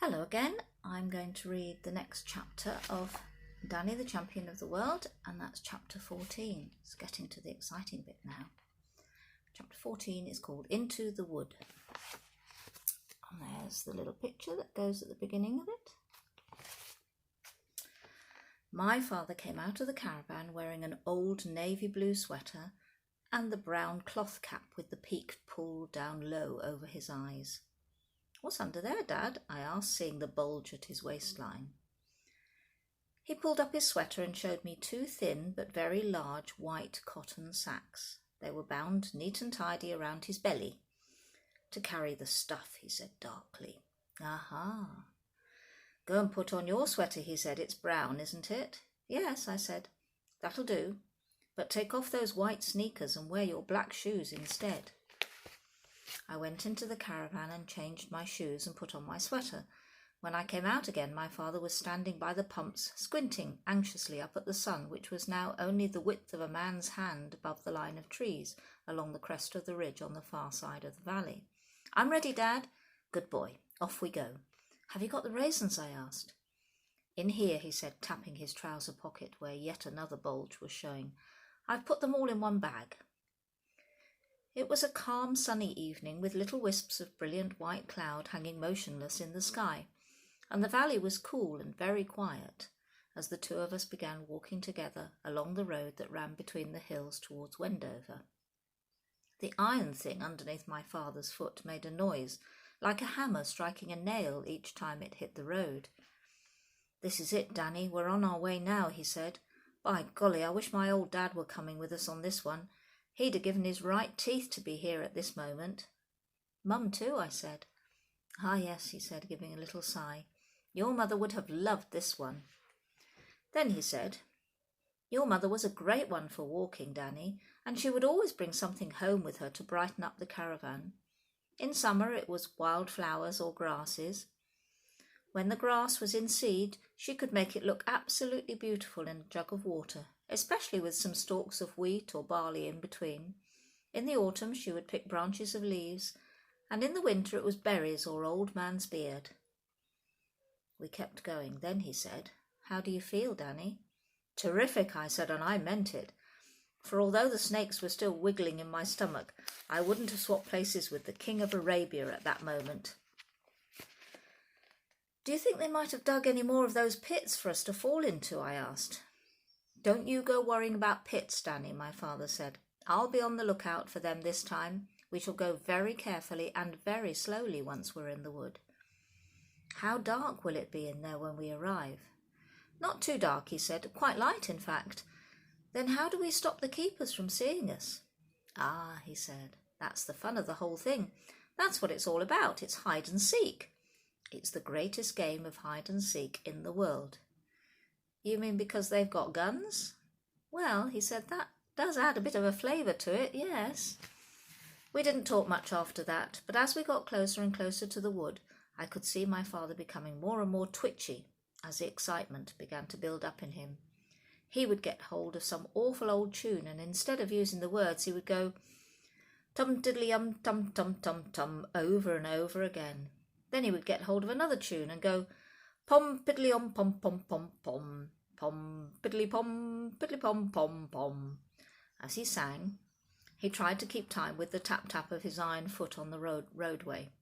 Hello again. I'm going to read the next chapter of Danny the Champion of the World, and that's chapter 14. It's getting to the exciting bit now. Chapter 14 is called Into the Wood. And there's the little picture that goes at the beginning of it. My father came out of the caravan wearing an old navy blue sweater and the brown cloth cap with the peak pulled down low over his eyes. "What's under there, Dad?" I asked, seeing the bulge at his waistline. He pulled up his sweater and showed me two thin but very large white cotton sacks. They were bound neat and tidy around his belly. "To carry the stuff," he said darkly. "Aha. Go and put on your sweater," he said. "It's brown, isn't it?" "Yes," I said. "That'll do. But take off those white sneakers and wear your black shoes instead." I went into the caravan and changed my shoes and put on my sweater. When I came out again, my father was standing by the pumps, squinting anxiously up at the sun, which was now only the width of a man's hand above the line of trees along the crest of the ridge on the far side of the valley. "I'm ready, Dad." "Good boy. Off we go." "Have you got the raisins?" I asked. "In here," he said, tapping his trouser pocket where yet another bulge was showing. "I've put them all in one bag." It was a calm, sunny evening with little wisps of brilliant white cloud hanging motionless in the sky, and the valley was cool and very quiet as the two of us began walking together along the road that ran between the hills towards Wendover. The iron thing underneath my father's foot made a noise, like a hammer striking a nail each time it hit the road. "This is it, Danny. We're on our way now," he said. "By golly, I wish my old dad were coming with us on this one. He'd have given his right teeth to be here at this moment." "Mum too," I said. "Ah, yes," he said, giving a little sigh. "Your mother would have loved this one." Then he said, "Your mother was a great one for walking, Danny, and she would always bring something home with her to brighten up the caravan. In summer it was wild flowers or grasses. When the grass was in seed, she could make it look absolutely beautiful in a jug of water, especially with some stalks of wheat or barley in between. In the autumn she would pick branches of leaves, and in the winter it was berries or old man's beard." We kept going. Then he said, "How do you feel, Danny?" "Terrific," I said, and I meant it, for although the snakes were still wiggling in my stomach, I wouldn't have swapped places with the King of Arabia at that moment. "Do you think they might have dug any more of those pits for us to fall into?" I asked. "Don't you go worrying about pits, Danny," my father said. "I'll be on the lookout for them this time. We shall go very carefully and very slowly once we're in the wood." "How dark will it be in there when we arrive?" "Not too dark," he said. "Quite light, in fact." "Then how do we stop the keepers from seeing us?" "Ah," he said, "that's the fun of the whole thing. That's what it's all about. It's hide and seek. It's the greatest game of hide and seek in the world." "You mean because they've got guns?" "Well," he said, "that does add a bit of a flavour to it, yes." We didn't talk much after that, but as we got closer and closer to the wood, I could see my father becoming more and more twitchy as the excitement began to build up in him. He would get hold of some awful old tune, and instead of using the words, he would go tum tiddly tum tum tum tum over and over again. Then he would get hold of another tune and go pom piddly pom pom pom pom, pom piddly pom pom pom. As he sang, he tried to keep time with the tap tap of his iron foot on the roadway.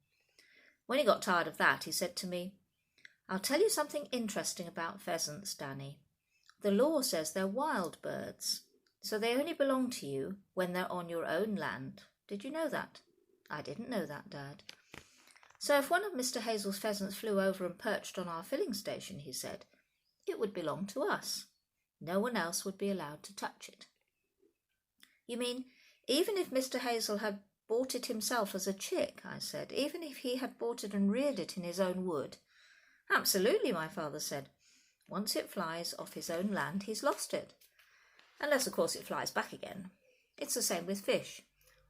When he got tired of that, he said to me, "I'll tell you something interesting about pheasants, Danny. The law says they're wild birds, so they only belong to you when they're on your own land. Did you know that?" "I didn't know that, Dad." "So if one of Mr. Hazel's pheasants flew over and perched on our filling station," he said, "it would belong to us. No one else would be allowed to touch it." "You mean even if Mr. Hazel had bought it himself as a chick?" I said. "Even if he had bought it and reared it in his own wood?" "Absolutely," my father said. "Once it flies off his own land, he's lost it. Unless, of course, it flies back again. It's the same with fish.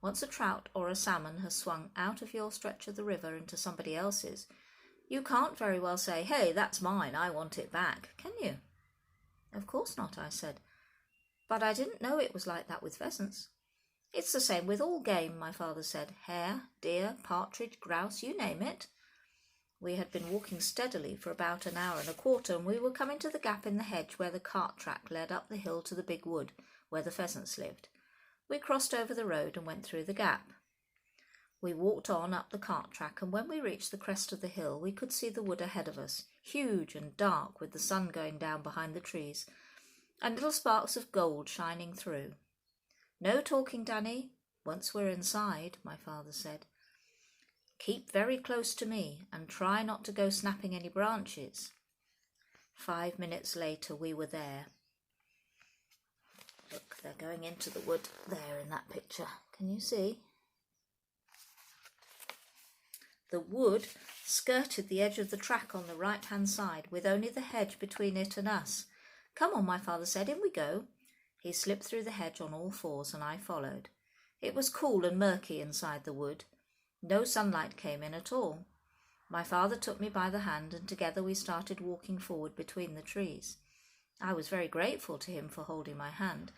Once a trout or a salmon has swung out of your stretch of the river into somebody else's, you can't very well say, 'Hey, that's mine, I want it back,' can you?" "Of course not," I said. "But I didn't know it was like that with pheasants." "It's the same with all game," my father said. "Hare, deer, partridge, grouse, you name it." We had been walking steadily for about an hour and a quarter, and we were coming to the gap in the hedge where the cart track led up the hill to the big wood where the pheasants lived. We crossed over the road and went through the gap. We walked on up the cart track, and when we reached the crest of the hill, we could see the wood ahead of us, huge and dark with the sun going down behind the trees, and little sparks of gold shining through. "No talking, Danny, once we're inside," my father said. "Keep very close to me and try not to go snapping any branches." 5 minutes later we were there. Look, they're going into the wood there in that picture. Can you see? The wood skirted the edge of the track on the right-hand side, with only the hedge between it and us. "Come on," my father said, "in we go." He slipped through the hedge on all fours, and I followed. It was cool and murky inside the wood. No sunlight came in at all. My father took me by the hand, and together we started walking forward between the trees. I was very grateful to him for holding my hand.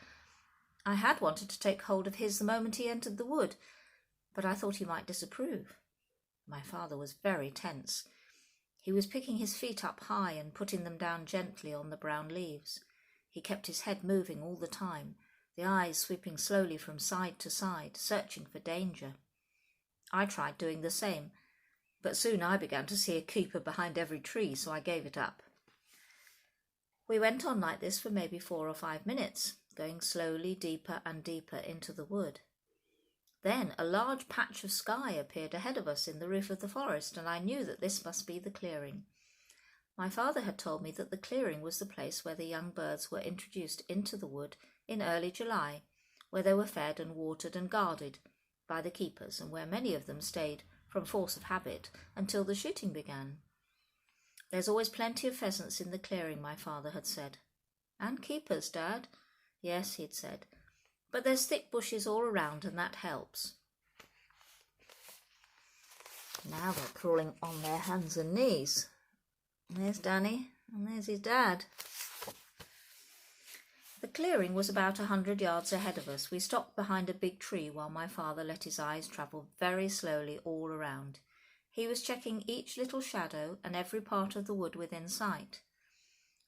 I had wanted to take hold of his the moment he entered the wood, but I thought he might disapprove. My father was very tense. He was picking his feet up high and putting them down gently on the brown leaves. He kept his head moving all the time, the eyes sweeping slowly from side to side, searching for danger. I tried doing the same, but soon I began to see a keeper behind every tree, so I gave it up. We went on like this for maybe 4 or 5 minutes, going slowly deeper and deeper into the wood. Then a large patch of sky appeared ahead of us in the roof of the forest, and I knew that this must be the clearing. My father had told me that the clearing was the place where the young birds were introduced into the wood in early July, where they were fed and watered and guarded by the keepers, and where many of them stayed from force of habit until the shooting began. "There's always plenty of pheasants in the clearing," my father had said. "And keepers, Dad?" "Yes," he'd said, "but there's thick bushes all around, and that helps." Now they're crawling on their hands and knees. There's Danny, and there's his dad. The clearing was about 100 yards ahead of us. We stopped behind a big tree while my father let his eyes travel very slowly all around. He was checking each little shadow and every part of the wood within sight.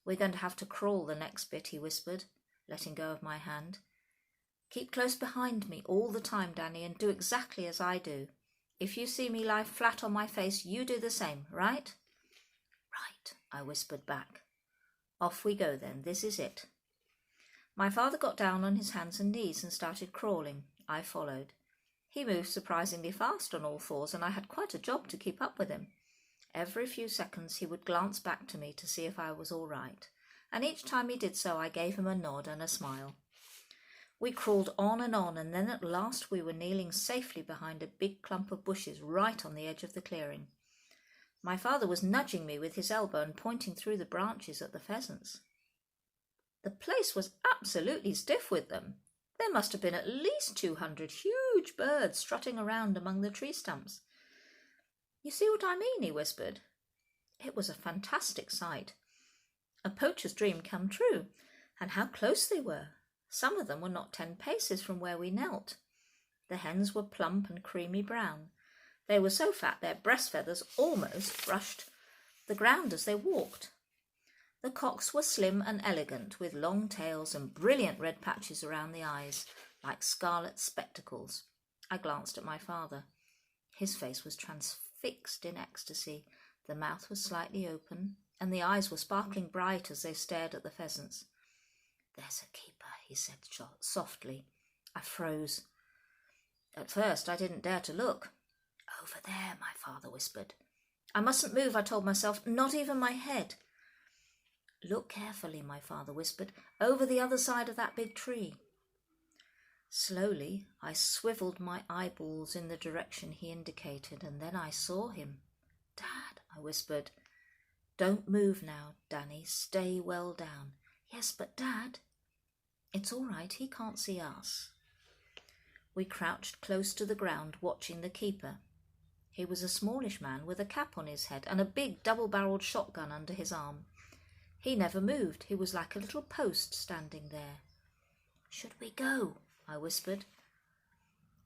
"We're going to have to crawl the next bit," he whispered, letting go of my hand. "Keep close behind me all the time, Danny, and do exactly as I do. If you see me lie flat on my face, you do the same, right?" "Right," I whispered back. "Off we go then, this is it." My father got down on his hands and knees and started crawling. I followed. He moved surprisingly fast on all fours, and I had quite a job to keep up with him. Every few seconds he would glance back to me to see if I was all right, and each time he did so I gave him a nod and a smile. We crawled on, and then at last we were kneeling safely behind a big clump of bushes right on the edge of the clearing. My father was nudging me with his elbow and pointing through the branches at the pheasants. The place was absolutely stiff with them. There must have been at least 200 huge birds strutting around among the tree stumps. "You see what I mean?" he whispered. It was a fantastic sight. A poacher's dream come true, and how close they were. Some of them were not 10 paces from where we knelt. The hens were plump and creamy brown. They were so fat their breast feathers almost brushed the ground as they walked. The cocks were slim and elegant, with long tails and brilliant red patches around the eyes, like scarlet spectacles. I glanced at my father. His face was transfixed in ecstasy. The mouth was slightly open, and the eyes were sparkling bright as they stared at the pheasants. "There's a keeper," he said softly. I froze. At first I didn't dare to look. "Over there," my father whispered. I mustn't move, I told myself, not even my head. "Look carefully," my father whispered, "over the other side of that big tree." Slowly I swiveled my eyeballs in the direction he indicated, and then I saw him. "Dad," I whispered. "Don't move now, Danny. Stay well down." "Yes, but Dad..." "It's all right, he can't see us." We crouched close to the ground, watching the keeper. He was a smallish man with a cap on his head and a big double-barreled shotgun under his arm. He never moved. He was like a little post standing there. "Should we go?" I whispered.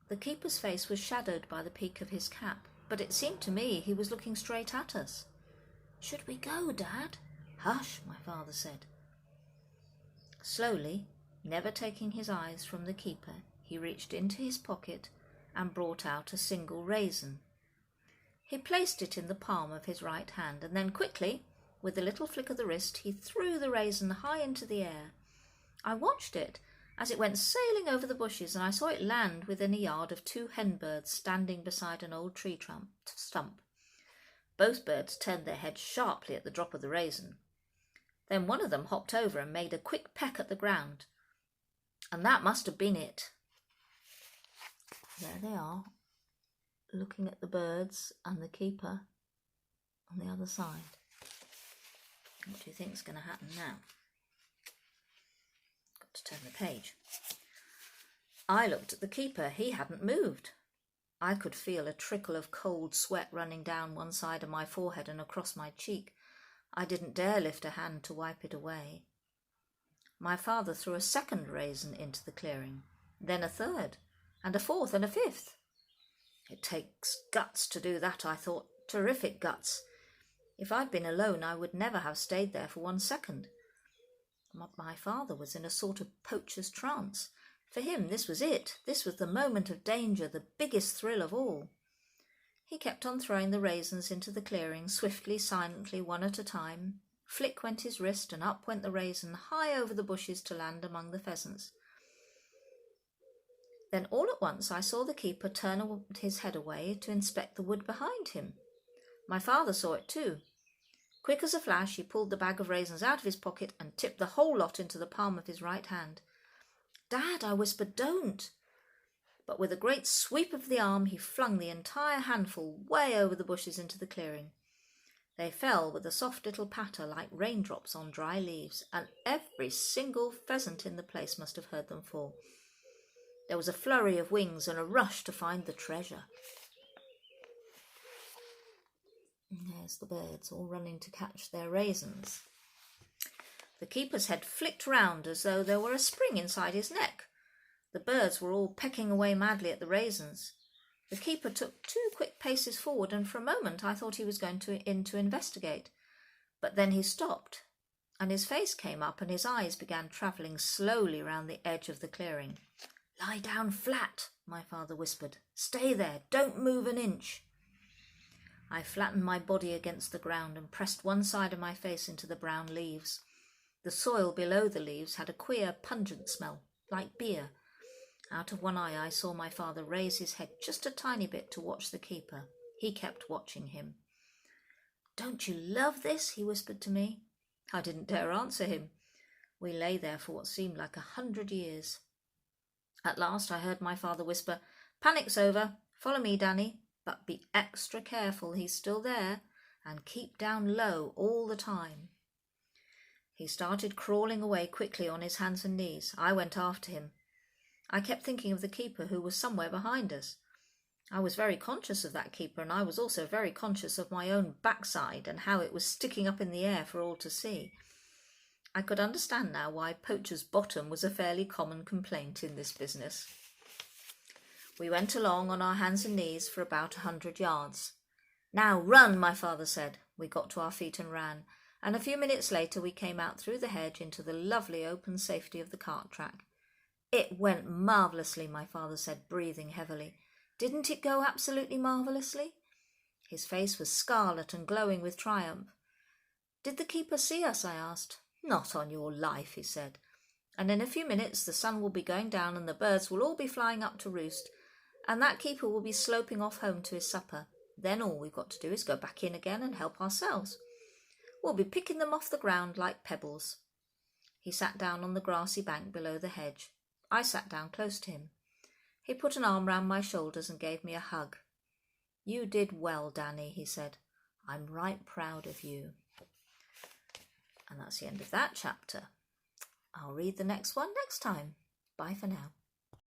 The keeper's face was shadowed by the peak of his cap. but it seemed to me he was looking straight at us. "Should we go, Dad?" "Hush," my father said. Slowly, never taking his eyes from the keeper, he reached into his pocket and brought out a single raisin. He placed it in the palm of his right hand, and then quickly, with a little flick of the wrist, he threw the raisin high into the air. I watched it as it went sailing over the bushes, and I saw it land within a yard of 2 hen birds standing beside an old tree stump. Both birds turned their heads sharply at the drop of the raisin. Then one of them hopped over and made a quick peck at the ground, and that must have been it. There they are, looking at the birds and the keeper on the other side. What do you think is going to happen now? Got to turn the page. I looked at the keeper. He hadn't moved. I could feel a trickle of cold sweat running down one side of my forehead and across my cheek. I didn't dare lift a hand to wipe it away. My father threw a second raisin into the clearing, then a third, and a fourth and a fifth. It takes guts to do that, I thought. Terrific guts. If I'd been alone, I would never have stayed there for 1 second. My father was in a sort of poacher's trance. For him, this was it. This was the moment of danger, the biggest thrill of all. He kept on throwing the raisins into the clearing, swiftly, silently, one at a time. Flick went his wrist, and up went the raisin, high over the bushes to land among the pheasants. Then all at once I saw the keeper turn his head away to inspect the wood behind him. My father saw it too. Quick as a flash, he pulled the bag of raisins out of his pocket and tipped the whole lot into the palm of his right hand. "Dad," I whispered, "don't." But with a great sweep of the arm, he flung the entire handful way over the bushes into the clearing. They fell with a soft little patter like raindrops on dry leaves, and every single pheasant in the place must have heard them fall. There was a flurry of wings and a rush to find the treasure. And there's the birds all running to catch their raisins. The keeper's head flicked round as though there were a spring inside his neck. The birds were all pecking away madly at the raisins. The keeper took 2 quick paces forward, and for a moment I thought he was going in to investigate. But then he stopped, and his face came up, and his eyes began travelling slowly round the edge of the clearing. "Lie down flat," my father whispered. "Stay there, don't move an inch." I flattened my body against the ground and pressed one side of my face into the brown leaves. The soil below the leaves had a queer, pungent smell, like beer. Out of one eye I saw my father raise his head just a tiny bit to watch the keeper. He kept watching him. "Don't you love this?" he whispered to me. I didn't dare answer him. We lay there for what seemed like 100 years. At last I heard my father whisper, "Panic's over. Follow me, Danny. But be extra careful, he's still there, and keep down low all the time." He started crawling away quickly on his hands and knees. I went after him. I kept thinking of the keeper who was somewhere behind us. I was very conscious of that keeper, and I was also very conscious of my own backside and how it was sticking up in the air for all to see. I could understand now why poacher's bottom was a fairly common complaint in this business. We went along on our hands and knees for about 100 yards. "Now run," my father said. We got to our feet and ran, and a few minutes later we came out through the hedge into the lovely open safety of the cart track. "It went marvellously," my father said, breathing heavily. "Didn't it go absolutely marvellously?" His face was scarlet and glowing with triumph. "Did the keeper see us?" I asked. "Not on your life," he said. "And in a few minutes the sun will be going down and the birds will all be flying up to roost, and that keeper will be sloping off home to his supper. Then all we've got to do is go back in again and help ourselves. We'll be picking them off the ground like pebbles." He sat down on the grassy bank below the hedge. I sat down close to him. He put an arm round my shoulders and gave me a hug. "You did well, Danny," he said. "I'm right proud of you." And that's the end of that chapter. I'll read the next one next time. Bye for now.